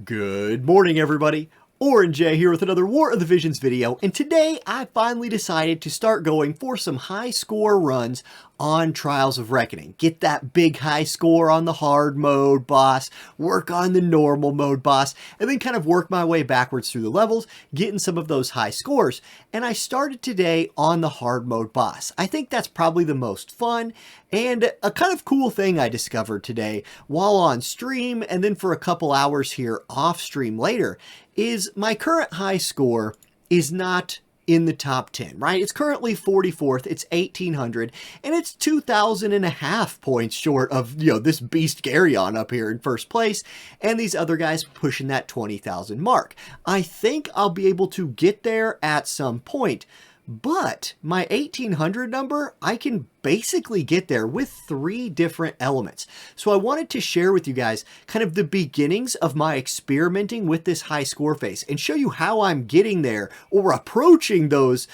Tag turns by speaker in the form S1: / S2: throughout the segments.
S1: Good morning, everybody. Orange J here with another War of the Visions video, and today I finally decided to start going for some high score runs on Trials of Reckoning. Get that big high score on the hard mode boss, work on the normal mode boss, and then kind of work my way backwards through the levels, getting some of those high scores. And I started today on the hard mode boss. I think that's probably the most fun and a kind of cool thing I discovered today while on stream, and then for a couple hours here off stream later, is my current high score is not in the top 10, right? It's currently 44th, it's 1800, and it's 2,500 points short of, this beast Garyon up here in first place, and these other guys pushing that 20,000 mark. I think I'll be able to get there at some point, but my 1800 number, I can basically get there with 3 different elements. So I wanted to share with you guys kind of the beginnings of my experimenting with this high score phase and show you how I'm getting there or approaching those,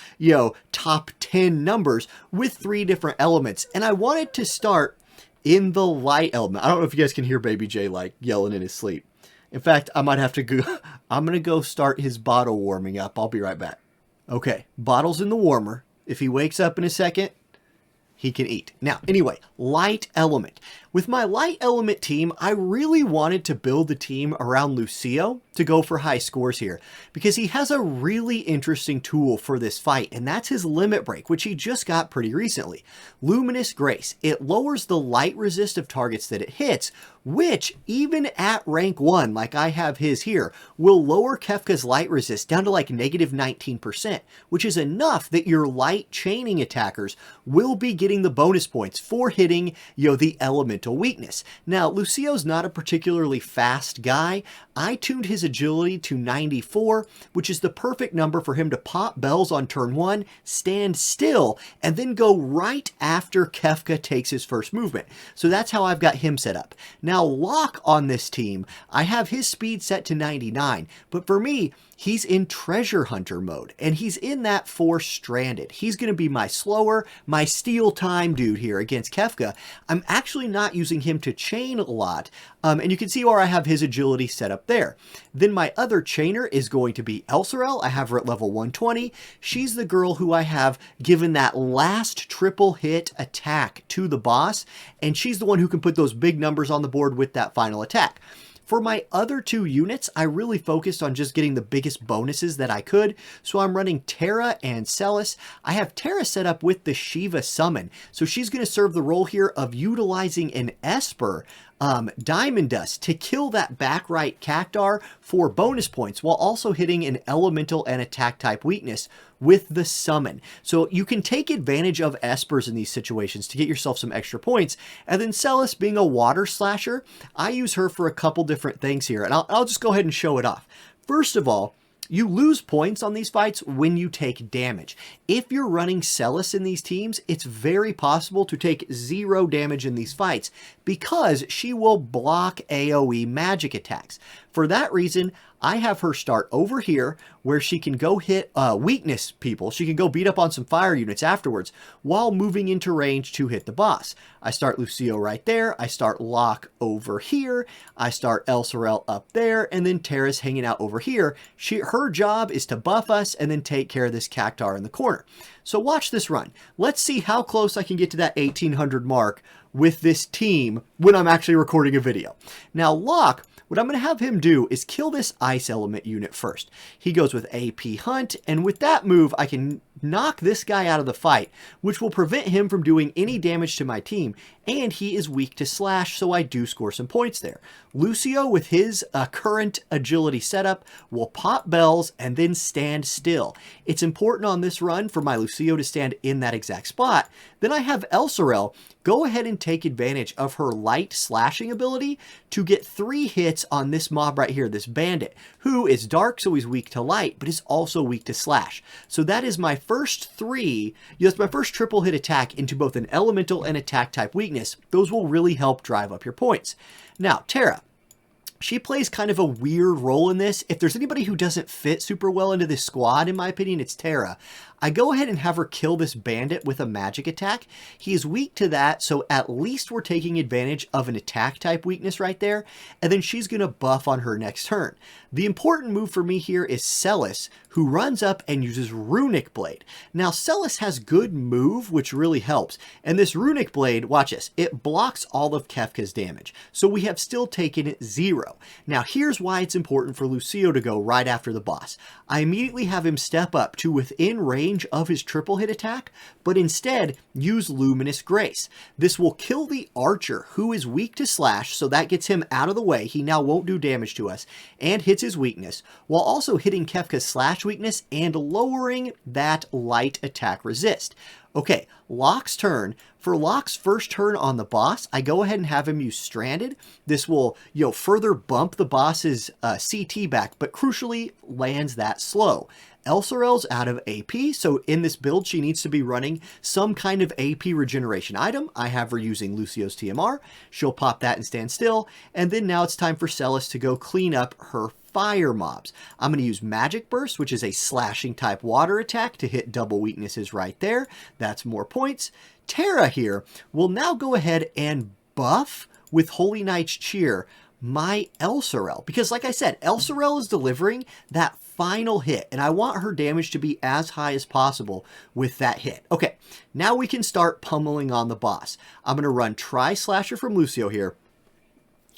S1: top 10 numbers with 3 different elements. And I wanted to start in the light element. I don't know if you guys can hear Baby J like yelling in his sleep. In fact, I might have to go, I'm going to go start his bottle warming up. I'll be right back. Okay, bottle's in the warmer. If he wakes up in a second, he can eat. Now, anyway, light element. With my light element team, I really wanted to build the team around Lucio to go for high scores here because he has a really interesting tool for this fight, and that's his limit break, which he just got pretty recently. Luminous Grace. It lowers the light resist of targets that it hits, which even at rank 1, like I have his here, will lower Kefka's light resist down to like negative 19%, which is enough that your light chaining attackers will be getting the bonus points for hitting, the elemental weakness. Now, Lucio's not a particularly fast guy. I tuned his agility to 94, which is the perfect number for him to pop bells on turn 1, stand still, and then go right after Kefka takes his first movement. So that's how I've got him set up. Now, Locke on this team, I have his speed set to 99, but for me, he's in treasure hunter mode, and he's in that force stranded. He's going to be my slower, my steal time dude here against Kefka. I'm actually not using him to chain a lot, and you can see where I have his agility set up there. Then my other chainer is going to be Elsorel. I have her at level 120. She's the girl who I have given that last triple hit attack to the boss, and she's the one who can put those big numbers on the board with that final attack. For my other 2 units, I really focused on just getting the biggest bonuses that I could, so I'm running Terra and Celis. I have Terra set up with the Shiva Summon, so she's going to serve the role here of utilizing an Esper Diamond Dust to kill that back right Cactuar for bonus points while also hitting an elemental and attack type weakness with the summon. So you can take advantage of Espers in these situations to get yourself some extra points. And then Celis, being a water slasher, I use her for a couple different things here, and I'll just go ahead and show it off. First of all, you lose points on these fights when you take damage. If you're running Celis in these teams, it's very possible to take 0 damage in these fights because she will block AoE magic attacks. For that reason, I have her start over here where she can go hit weakness people. She can go beat up on some fire units afterwards while moving into range to hit the boss. I start Lucio right there. I start Locke over here. I start Elsorel up there, and then Terra's hanging out over here. Her job is to buff us and then take care of this Cactuar in the corner. So watch this run. Let's see how close I can get to that 1800 mark with this team when I'm actually recording a video. Now, Locke, what I'm going to have him do is kill this ice element unit first. He goes with AP Hunt, and with that move, I can knock this guy out of the fight, which will prevent him from doing any damage to my team, and he is weak to slash, so I do score some points there. Lucio, with his current agility setup, will pop bells and then stand still. It's important on this run for my Lucio to stand in that exact spot. Then I have Elsorel go ahead and take advantage of her light slashing ability to get 3 hits on this mob right here, this bandit, who is dark, so he's weak to light, but is also weak to slash. So that is my first 3, that's my first triple hit attack into both an elemental and attack type weakness. Those will really help drive up your points. Now, Terra. She plays kind of a weird role in this. If there's anybody who doesn't fit super well into this squad, in my opinion, it's Tara. I go ahead and have her kill this bandit with a magic attack. He is weak to that, so at least we're taking advantage of an attack type weakness right there, and then she's going to buff on her next turn. The important move for me here is Celis, who runs up and uses Runic Blade. Now, Celis has good move, which really helps, and this Runic Blade, watch this, it blocks all of Kefka's damage, so we have still taken 0. Now, here's why it's important for Lucio to go right after the boss. I immediately have him step up to within range of his triple hit attack, but instead use Luminous Grace. This will kill the archer, who is weak to slash, so that gets him out of the way. He now won't do damage to us, and hits his weakness, while also hitting Kefka's slash weakness and lowering that light attack resist. Okay, Locke's turn. For Locke's first turn on the boss, I go ahead and have him use Stranded. This will, further bump the boss's CT back, but crucially lands that slow. Elsorel's out of AP, so in this build, she needs to be running some kind of AP regeneration item. I have her using Lucio's TMR. She'll pop that and stand still, and then now it's time for Celis to go clean up her fire mobs. I'm going to use Magic Burst, which is a slashing type water attack to hit double weaknesses right there. That's more points. Tara here will now go ahead and buff with Holy Knight's Cheer my Elsorel, because like I said, Elsorel is delivering that final hit, and I want her damage to be as high as possible with that hit. Okay, now we can start pummeling on the boss. I'm going to run Tri-Slasher from Lucio here.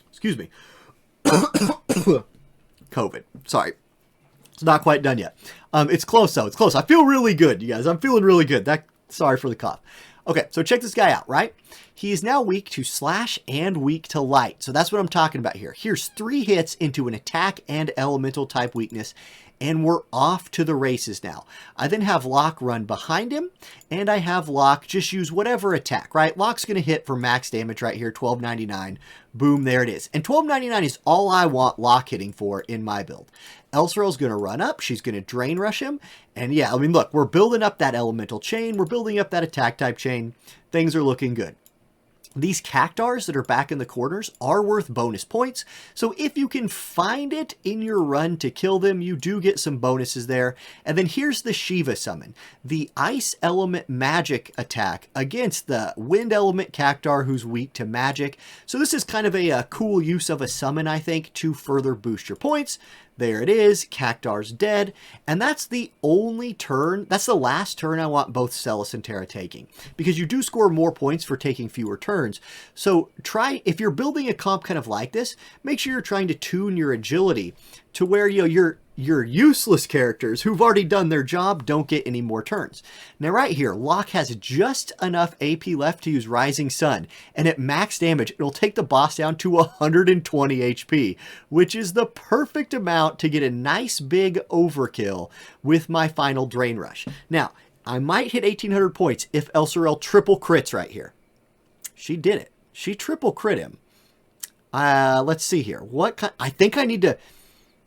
S1: Excuse me. COVID. Sorry. It's not quite done yet. It's close though. It's close. I feel really good, you guys. I'm feeling really good. Sorry for the cough. Okay, so check this guy out, right? He is now weak to slash and weak to light. So that's what I'm talking about here. Here's 3 hits into an attack and elemental type weakness, and we're off to the races now. I then have Locke run behind him, and I have Locke just use whatever attack, right? Locke's going to hit for max damage right here, 1299. Boom, there it is. And 1299 is all I want Locke hitting for in my build. Elsorel's going to run up. She's going to Drain Rush him. And yeah, I mean, look, we're building up that elemental chain. We're building up that attack type chain. Things are looking good. These cactars that are back in the corners are worth bonus points, so if you can find it in your run to kill them, you do get some bonuses there. And then here's the Shiva summon, the Ice Element Magic attack against the Wind Element cactar who's weak to magic. So this is kind of a cool use of a summon, I think, to further boost your points. There it is, Cactar's dead, and that's the only turn, that's the last turn I want both Celis and Tara taking, because you do score more points for taking fewer turns. So if you're building a comp kind of like this, make sure you're trying to tune your agility to where your useless characters who've already done their job don't get any more turns. Now right here, Locke has just enough AP left to use Rising Sun, and at max damage, it'll take the boss down to 120 HP, which is the perfect amount to get a nice big overkill with my final Drain Rush. Now, I might hit 1800 points if Elsorel triple crits right here. She did it. She triple crit him. Let's see here. I think I need to...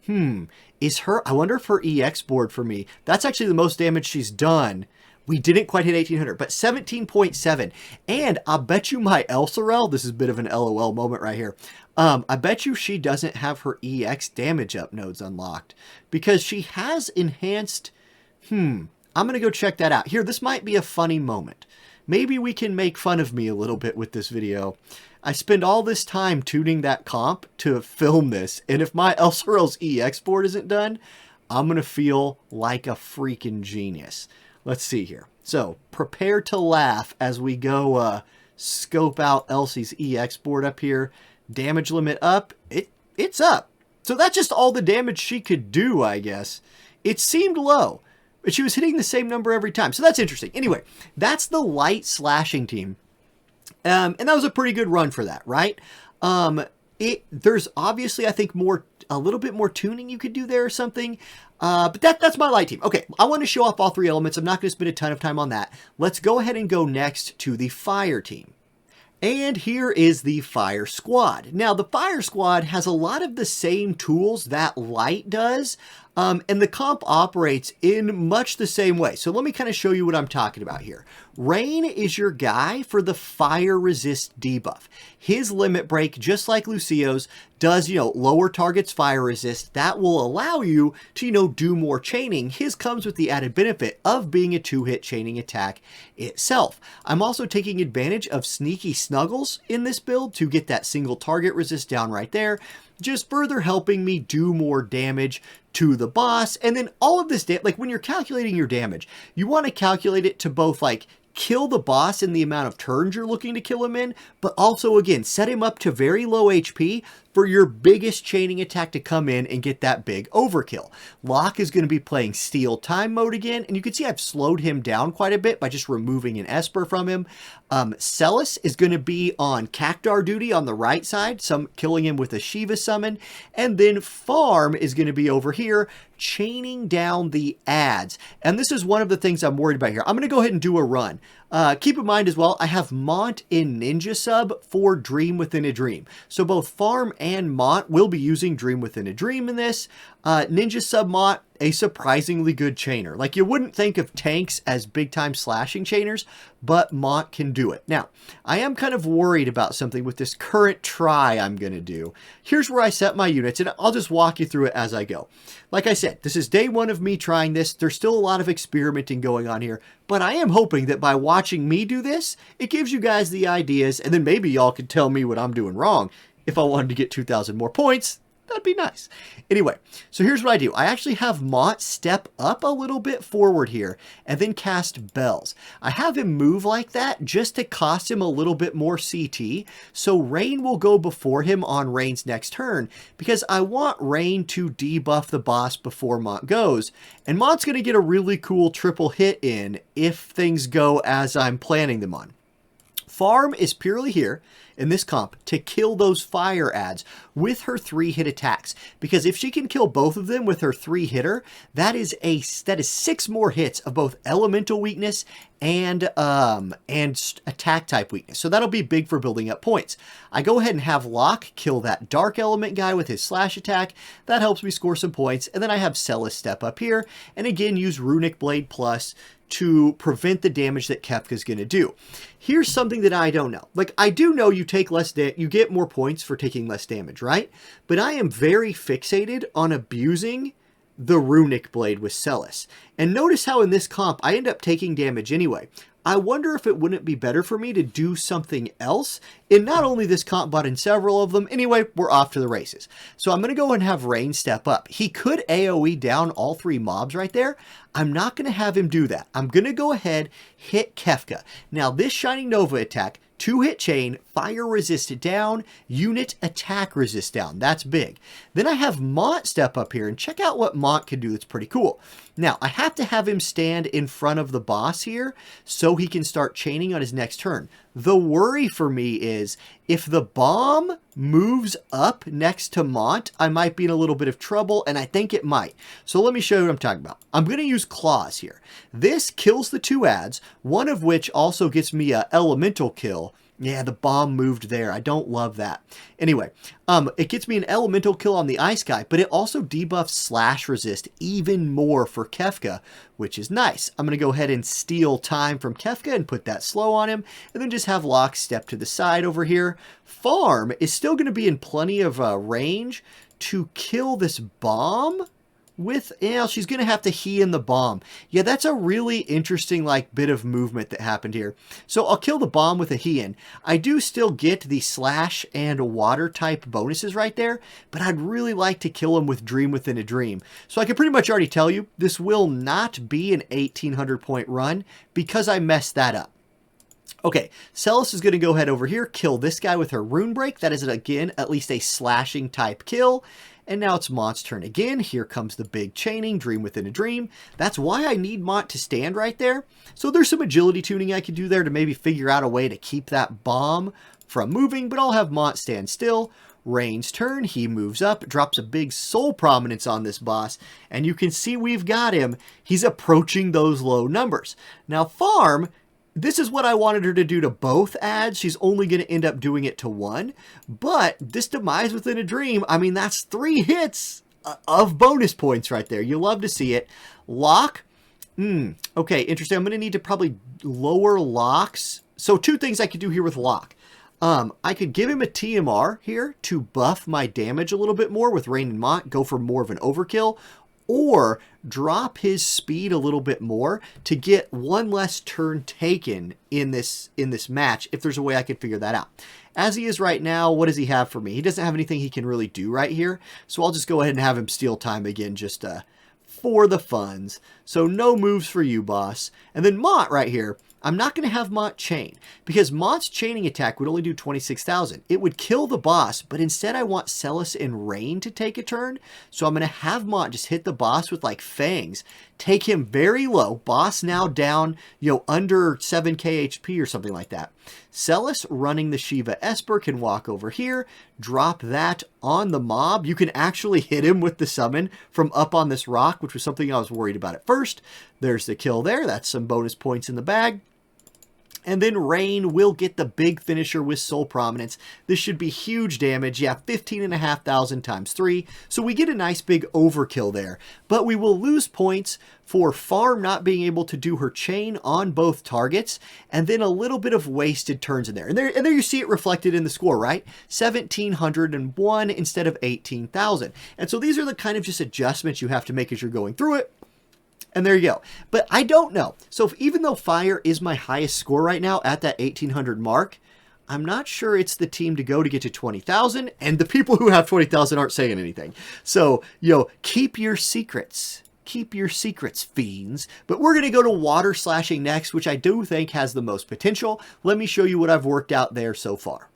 S1: I wonder if her EX board for me, that's actually the most damage she's done. We didn't quite hit 1800, but 17.7. And I bet you my Elsorel, this is a bit of an LOL moment right here. I bet you she doesn't have her EX damage up nodes unlocked because she has enhanced. I'm going to go check that out. Here, this might be a funny moment. Maybe we can make fun of me a little bit with this video. I spend all this time tuning that comp to film this, and if my Elsorel's EX board isn't done, I'm going to feel like a freaking genius. Let's see here. So, prepare to laugh as we go scope out Elsie's EX board up here. Damage limit up. It's up. So that's just all the damage she could do, I guess. It seemed low, but she was hitting the same number every time. So that's interesting. Anyway, that's the light slashing team. And that was a pretty good run for that, right? There's obviously, I think, a little bit more tuning you could do there or something. But that's my light team. Okay, I want to show off all 3 elements. I'm not going to spend a ton of time on that. Let's go ahead and go next to the fire team. And here is the Fire Squad. Now, the Fire Squad has a lot of the same tools that Light does. And the comp operates in much the same way. So let me kind of show you what I'm talking about here. Rain is your guy for the fire resist debuff. His limit break, just like Lucio's, does, lower targets fire resist. That will allow you to, do more chaining. His comes with the added benefit of being a 2-hit chaining attack itself. I'm also taking advantage of sneaky snuggles in this build to get that single target resist down right there, just further helping me do more damage to the boss. And then all of this, like when you're calculating your damage, you want to calculate it to both like kill the boss in the amount of turns you're looking to kill him in, but also again, set him up to very low HP for your biggest chaining attack to come in and get that big overkill. Locke is going to be playing Steal Time mode again, and you can see I've slowed him down quite a bit by just removing an Esper from him. Celis is going to be on Cactuar duty on the right side, killing him with a Shiva summon, and then Farm is going to be over here chaining down the ads. And this is one of the things I'm worried about here. I'm going to go ahead and do a run. Keep in mind as well, I have Mont in Ninja Sub for Dream Within a Dream. So both Farm and Mont will be using Dream Within a Dream in this. Ninja Sub Mont, a surprisingly good chainer. Like you wouldn't think of tanks as big time slashing chainers, but Mont can do it. Now, I am kind of worried about something with this current try I'm going to do. Here's where I set my units, and I'll just walk you through it as I go. Like I said, this is day one of me trying this. There's still a lot of experimenting going on here, but I am hoping that by watching me do this, it gives you guys the ideas, and then maybe y'all can tell me what I'm doing wrong. If I wanted to get 2,000 more points, that'd be nice. Anyway, so here's what I do. I actually have Mont step up a little bit forward here and then cast Bells. I have him move like that just to cost him a little bit more CT. So Rain will go before him on Rain's next turn because I want Rain to debuff the boss before Mont goes. And Mont's going to get a really cool triple hit in if things go as I'm planning them on. Farm is purely here in this comp to kill those fire ads with her 3-hit attacks, because if she can kill both of them with her 3-hitter, that is 6 more hits of both elemental weakness and attack type weakness. So that'll be big for building up points. I go ahead and have Locke kill that dark element guy with his slash attack. That helps me score some points. And then I have Celis step up here and again use Runic Blade Plus to prevent the damage that Kefka's going to do. Here's something that I don't know. Like, I do know you take less you get more points for taking less damage, right? But I am very fixated on abusing the Runic Blade with Celis. And notice how in this comp, I end up taking damage anyway. I wonder if it wouldn't be better for me to do something else in not only this comp, but in several of them. Anyway, we're off to the races. So I'm going to go and have Rain step up. He could AoE down all 3 mobs right there. I'm not going to have him do that. I'm going to go ahead, hit Kefka. Now, this Shining Nova attack, 2-hit chain, fire resist down, unit attack resist down. That's big. Then I have Mont step up here, and check out what Mont can do that's pretty cool. Now, I have to have him stand in front of the boss here so he can start chaining on his next turn. The worry for me is if the bomb moves up next to Mont, I might be in a little bit of trouble, and I think it might. So let me show you what I'm talking about. I'm going to use Claws here. This kills the 2 ads, one of which also gets me an elemental kill. Yeah, the bomb moved there. I don't love that. Anyway, it gets me an elemental kill on the ice guy, but it also debuffs slash resist even more for Kefka, which is nice. I'm going to go ahead and steal time from Kefka and put that slow on him, and then just have Locke step to the side over here. Farm is still going to be in plenty of range to kill this bomb with, she's going to have to he in the bomb. Yeah, that's a really interesting bit of movement that happened here. So I'll kill the bomb with a he in. I do still get the slash and water type bonuses right there, but I'd really like to kill him with Dream Within a Dream. So I can pretty much already tell you this will not be an 1800 point run because I messed that up. Okay, Celis is going to go ahead over here, kill this guy with her Rune Break. That is, again, at least a slashing type kill. And now it's Mont's turn again. Here comes the big chaining, Dream Within a Dream. That's why I need Mont to stand right there. So there's some agility tuning I can do there to maybe figure out a way to keep that bomb from moving, but I'll have Mont stand still. Rain's turn, he moves up, drops a big soul prominence on this boss, and you can see we've got him. He's approaching those low numbers. Now Farm, this is what I wanted her to do to both ads. She's only going to end up doing it to 1. But this Demise Within a Dream, I mean, that's 3 hits of bonus points right there. You love to see it. Lock. Okay, interesting. I'm going to need to probably lower locks. So 2 things I could do here with lock. I could give him a TMR here to buff my damage a little bit more with Rain and Mont, go for more of an overkill, or drop his speed a little bit more to get 1 less turn taken in this match, if there's a way I could figure that out. As he is right now, what does he have for me? He doesn't have anything he can really do right here, so I'll just go ahead and have him steal time again, just for the funds. So no moves for you, boss. And then Mont right here, I'm not going to have Mont chain, because Mont's chaining attack would only do 26,000. It would kill the boss, but instead I want Celis and Rain to take a turn. So I'm going to have Mont just hit the boss with like fangs, take him very low. Boss now down, under 7k HP or something like that. Celis running the Shiva Esper can walk over here, drop that on the mob. You can actually hit him with the summon from up on this rock, which was something I was worried about at first. There's the kill there. That's some bonus points in the bag. And then Rain will get the big finisher with Soul Prominence. This should be huge damage. Yeah, 15,500 times 3. So we get a nice big overkill there. But we will lose points for Farm not being able to do her chain on both targets. And then a little bit of wasted turns in there. And there you see it reflected in the score, right? 1,701 instead of 18,000. And so these are the kind of just adjustments you have to make as you're going through it. And there you go. But I don't know. So even though Fire is my highest score right now at that 1,800 mark, I'm not sure it's the team to go to get to 20,000. And the people who have 20,000 aren't saying anything. So, keep your secrets. Keep your secrets, fiends. But we're going to go to Water Slashing next, which I do think has the most potential. Let me show you what I've worked out there so far.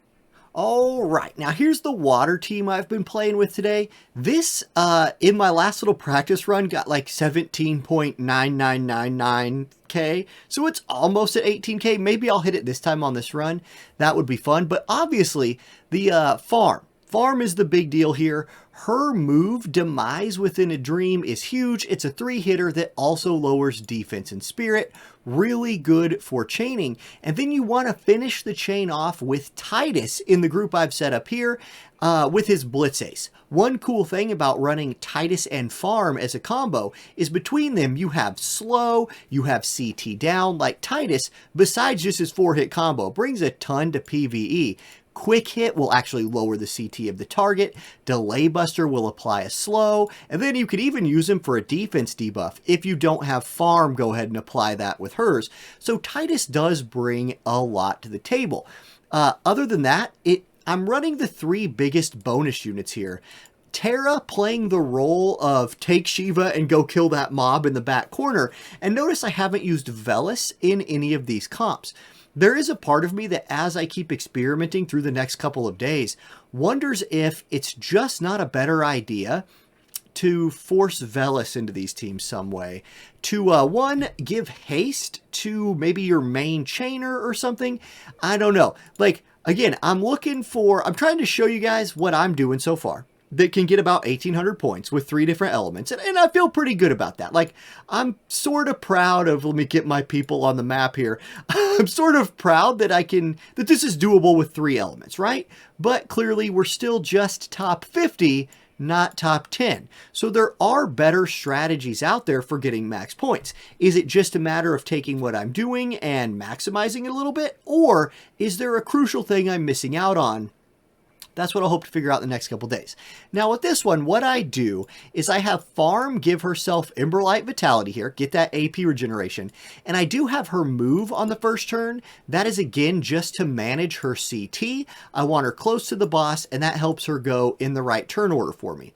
S1: All right, now here's the water team I've been playing with today. This, in my last little practice run, got like 17.9999k, so it's almost at 18k. Maybe I'll hit it this time on this run. That would be fun, but obviously, the farm is the big deal here. Her move, Demise Within a Dream, is huge. It's a 3-hitter that also lowers defense and spirit. Really good for chaining. And then you want to finish the chain off with Titus in the group I've set up here with his Blitz Ace. One cool thing about running Titus and Farm as a combo is between them you have slow, you have CT down, like Titus, besides just his 4-hit combo, brings a ton to PvE. Quick Hit will actually lower the CT of the target. Delay Buster will apply a slow. And then you could even use him for a defense debuff. If you don't have Farm, go ahead and apply that with hers. So Titus does bring a lot to the table. Other than that, I'm running the 3 biggest bonus units here. Terra playing the role of take Shiva and go kill that mob in the back corner. And notice I haven't used Velis in any of these comps. There is a part of me that as I keep experimenting through the next couple of days, wonders if it's just not a better idea to force Velis into these teams some way. To, one, give haste to maybe your main chainer or something. I don't know. Like, again, I'm trying to show you guys what I'm doing so far that can get about 1,800 points with 3 different elements. And I feel pretty good about that. Like, I'm sort of proud of, let me get my people on the map here. I'm sort of proud that that this is doable with 3 elements, right? But clearly we're still just top 50, not top 10. So there are better strategies out there for getting max points. Is it just a matter of taking what I'm doing and maximizing it a little bit? Or is there a crucial thing I'm missing out on? That's what I'll hope to figure out in the next couple days. Now with this one, what I do is I have Farm give herself Emberlight Vitality here, get that AP regeneration, and I do have her move on the first turn. That is again just to manage her CT. I want her close to the boss, and that helps her go in the right turn order for me.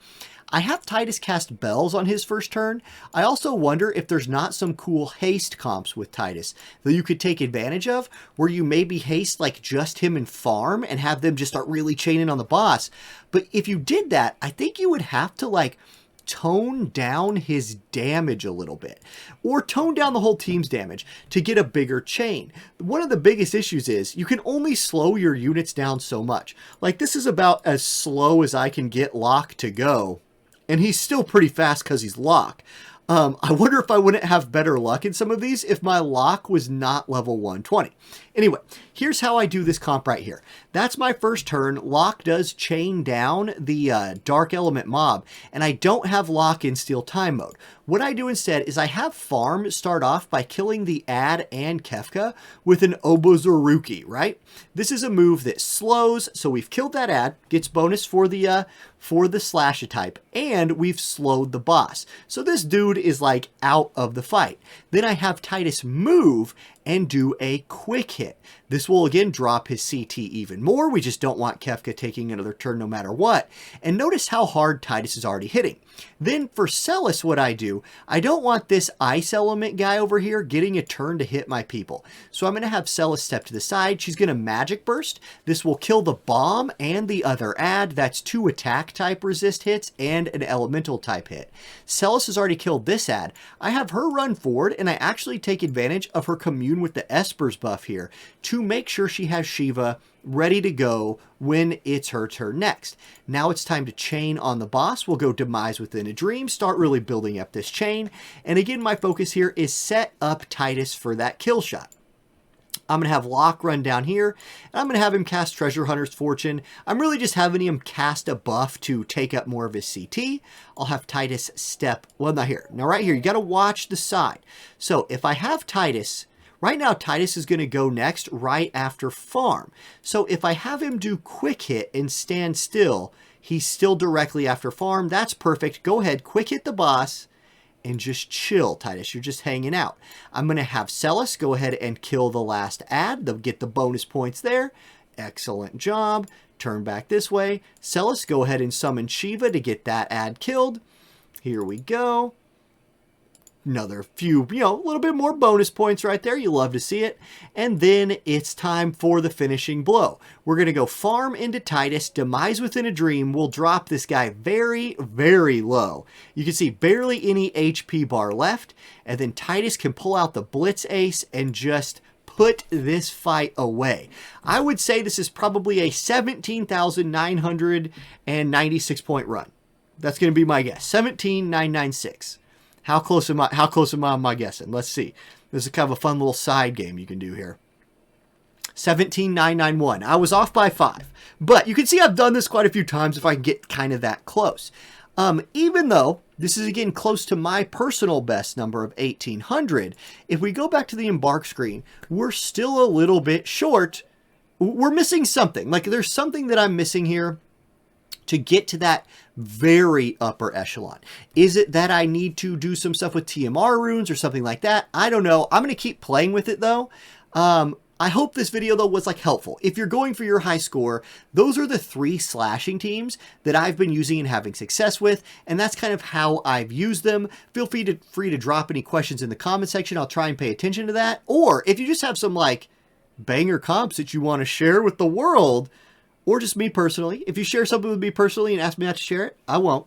S1: I have Titus cast Bells on his first turn. I also wonder if there's not some cool haste comps with Titus that you could take advantage of, where you maybe haste like just him and Farm and have them just start really chaining on the boss. But if you did that, I think you would have to like tone down his damage a little bit, or tone down the whole team's damage to get a bigger chain. One of the biggest issues is you can only slow your units down so much. Like, this is about as slow as I can get Locke to go. And he's still pretty fast because he's Locke. I wonder if I wouldn't have better luck in some of these if my lock was not level 120. Anyway, here's how I do this comp right here. That's my first turn. Lock does chain down the dark element mob, and I don't have lock in steal time mode. What I do instead is I have farm start off by killing the ad and Kefka with an Obozuruki, right? This is a move that slows, so we've killed that ad, gets bonus for the slasher type, and we've slowed the boss. So this dude is like out of the fight. Then I have Titus move and do a quick hit. This will again drop his CT even more. We just don't want Kefka taking another turn no matter what. And notice how hard Titus is already hitting. Then for Celis, what I do, I don't want this ice element guy over here getting a turn to hit my people. So I'm going to have Celis step to the side. She's going to magic burst. This will kill the bomb and the other ad. That's 2 attack type resist hits and an elemental type hit. Celis has already killed this ad. I have her run forward, and I actually take advantage of her commune with the Esper's buff here to make sure she has Shiva ready to go when it's her turn next. Now it's time to chain on the boss. We'll go Demise Within a Dream, start really building up this chain. And again, my focus here is set up Titus for that kill shot. I'm going to have Locke run down here, and I'm going to have him cast Treasure Hunter's Fortune. I'm really just having him cast a buff to take up more of his CT. I'll have Titus step, well, not here. Now right here, you got to watch the side. So if I have Titus, right now Titus is going to go next right after farm. So if I have him do quick hit and stand still, he's still directly after farm. That's perfect. Go ahead, quick hit the boss, and just chill, Titus. You're just hanging out. I'm going to have Celis go ahead and kill the last ad. They'll get the bonus points there. Excellent job. Turn back this way. Celis, go ahead and summon Shiva to get that ad killed. Here we go. Another few, a little bit more bonus points right there. You love to see it. And then it's time for the finishing blow. We're going to go farm into Titus. Demise Within a Dream will drop this guy very, very low. You can see barely any HP bar left. And then Titus can pull out the Blitz Ace and just put this fight away. I would say this is probably a 17,996 point run. That's going to be my guess. 17,996. How close am I guessing? Let's see. This is kind of a fun little side game you can do here. 17,991. I was off by 5. But you can see I've done this quite a few times if I can get kind of that close. Even though this is, again, close to my personal best number of 1,800, if we go back to the embark screen, we're still a little bit short. We're missing something. Like, there's something that I'm missing here to get to that very upper echelon. Is it that I need to do some stuff with TMR runes or something like that? I don't know. I'm going to keep playing with it though. I hope this video though was helpful. If you're going for your high score, those are the 3 slashing teams that I've been using and having success with, and that's kind of how I've used them. Feel free to drop any questions in the comment section. I'll try and pay attention to that. Or if you just have some banger comps that you want to share with the world, or just me personally. If you share something with me personally and ask me not to share it, I won't.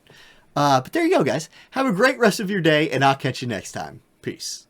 S1: But there you go, guys. Have a great rest of your day, and I'll catch you next time. Peace.